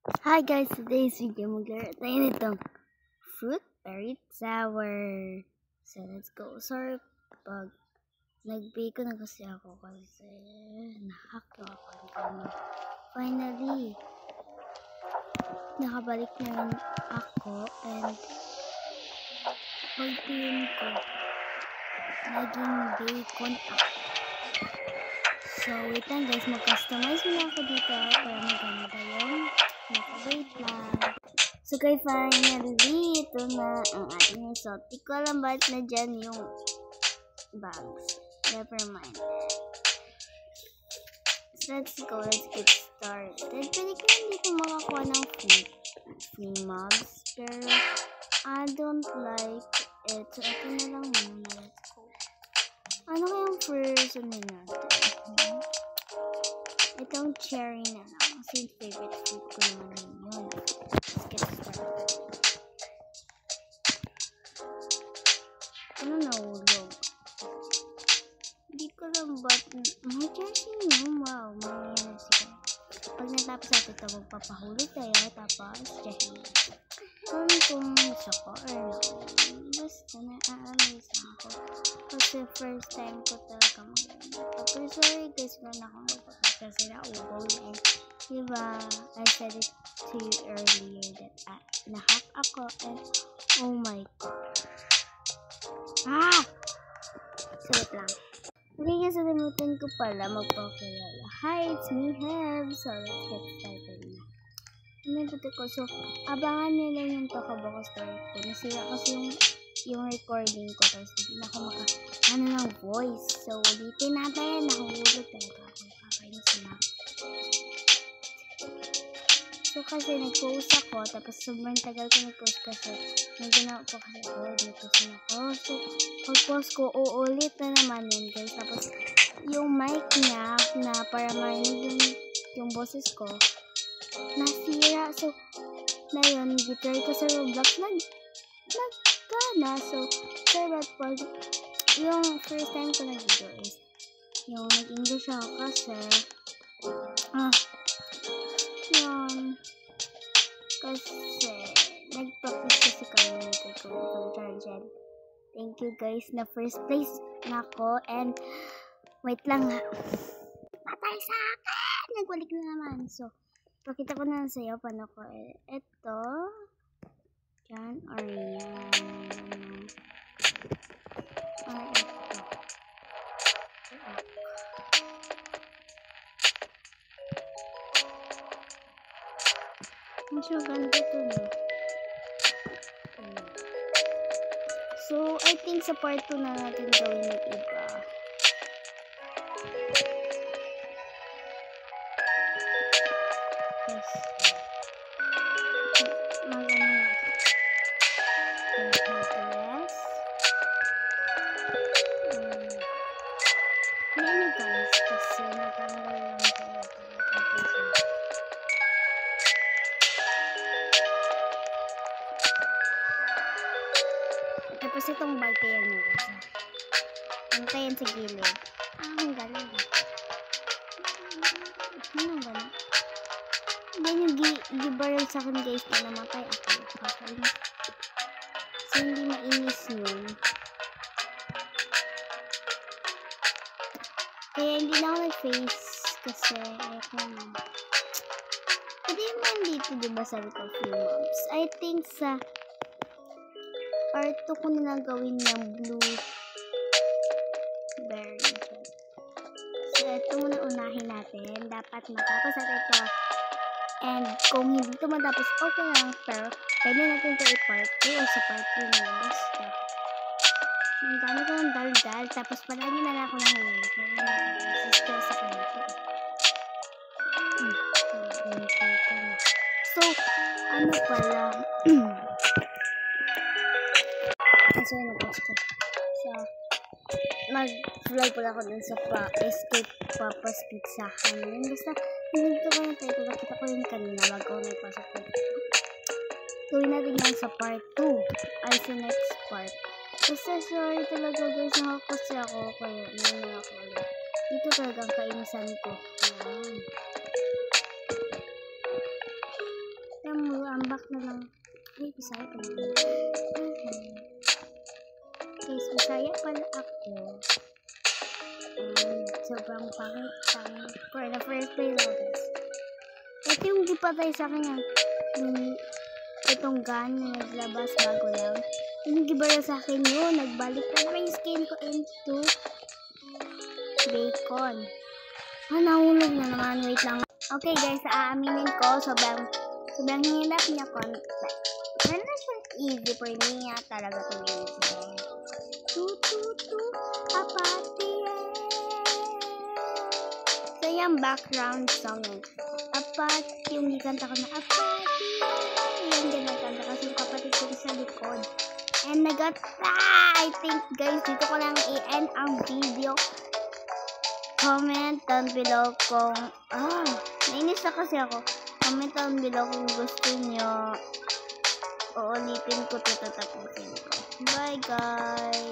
Hi guys, today's video maglaro tayo nitong fruit berry sour. So let's go. Sorry pag nag-bake na kasi ako kasi nahack ako ng camera. Finally, nakabalik na rin ako and pag-tingin ko, naging bacon ako. So wait lang guys, mag-customize muna ako dito para maganda yung wait lang. So guys, finally, ito na ang ating result. Di ko alam ba't na dyan yung bags. Never mind. So let's go, let's get started. Pwede ko hindi ko makakuha ng free mugs, pero I don't like it. So ito na lang muna. Let's go. Ano kayang first natin? Itong cherry na lang. Kasi favorite fruit ko naman yun. Let's get started. Ano nahulog? Hindi ko lang ba't may cherry yun. Wow, may sige. Pag natapos natin ito, magpapahulog tayo. Tapos, cherry. Kung gusto ko or no. Basta na-amaze ako. Kasi first time ko talaga mag-ano. Pero sorry guys, meron akong magpapagod kasi naubol. And diba, I said it to you earlier that nahack ako and oh my god. Salit lang. Okay guys, nalimutan ko pala magpakilala. Hi, it's me, Heb. So let's get started na. So, abangan nyo lang yung Tokaboko story ko. Nasira kasi yung recording ko. Tapos, hindi na ako ng voice. So, ulitin natin. Nakahulog talaga ako. Kakainis na. So, kasi nag-post ako. Tapos, sobrang tagal ko nag-post kasi may ginawa po kasi ako. Nag-post na ako. So, pag-post ko, uulit na naman yan, guys. Tapos, yung mic niya na para marinig yung boses ko, nasira. So, na yun, gitry ko sa Roblox, nagkana. So, sorry about pag yung first time ko nag-video is yung nag-English ako kasi yun, kasi nag-practice kasi kami ng Chargel. Thank you guys, na first place na ako. And wait lang ha, patay sa akin, nagbalik na naman. So, pakita ko na sa iyo paano ko ito yan or yan or ito. Medyo ganda to no. So I think sa part 2 na natin gawin ng iba. Yes. Tapos itong bag kaya nyo guys. Antayin sa gilid. Ang galing. Ang galing. Then yung gibaril sa akin guys na namatay ako. Kakainis. So hindi mainis yun. Kaya hindi na ako nag-face kasi ayoko na. Pwede naman dito diba sabi ko few months. I think sa part 2 ko na gawin yung blue berry. So ito muna unahin natin. Dapat matapos natin ito. And kung hindi ito matapos, okay lang. Pero pwede natin ito i-part 2 o sa part 3 na basta. Ang dami ko ng dal-dal. Tapos palagi na lang ako nahulog. Kaya nag-stress sa kanito. So, ano pala? Kasi nag-post ko. So, mag-vlog pala ako dun sa Escape Papa's Pizza Hut. Basta, nandito ko yung title. Nakita ko yun kanina bago may pasok ko. Gawin natin yan sa part 2. Ay, sa next part. Basta, sorry talaga guys. Nakakasi ako. Kaya, yun na ako ulit. Dito talagang kainisan ko. Ayan. Bisaya pa naman. Guys, Bisaya pala ako. And sobrang pangit. For the first place ako, guys. Ito yung gipatay sa akin itong gun na naglabas bago lang. Yung gibara sa akin yun. Nagbalik na yung skin ko into bacon. Nahulog na naman. Wait lang. Okay guys, aaminin ko. Sobrang hirap niya ko. Pero na siya easy for me. Talaga to easy. Apati. So yung background song yun. Apati. Yung giganta ko na apati. Yung ginaganta kasi yung kapatid ko sa likod. And I think guys, dito ko lang i-end ang video. Comment down below kung nainis na kasi ako. Comment down below kung gusto nyo uulitin ko, tatapusin ko. Bye guys.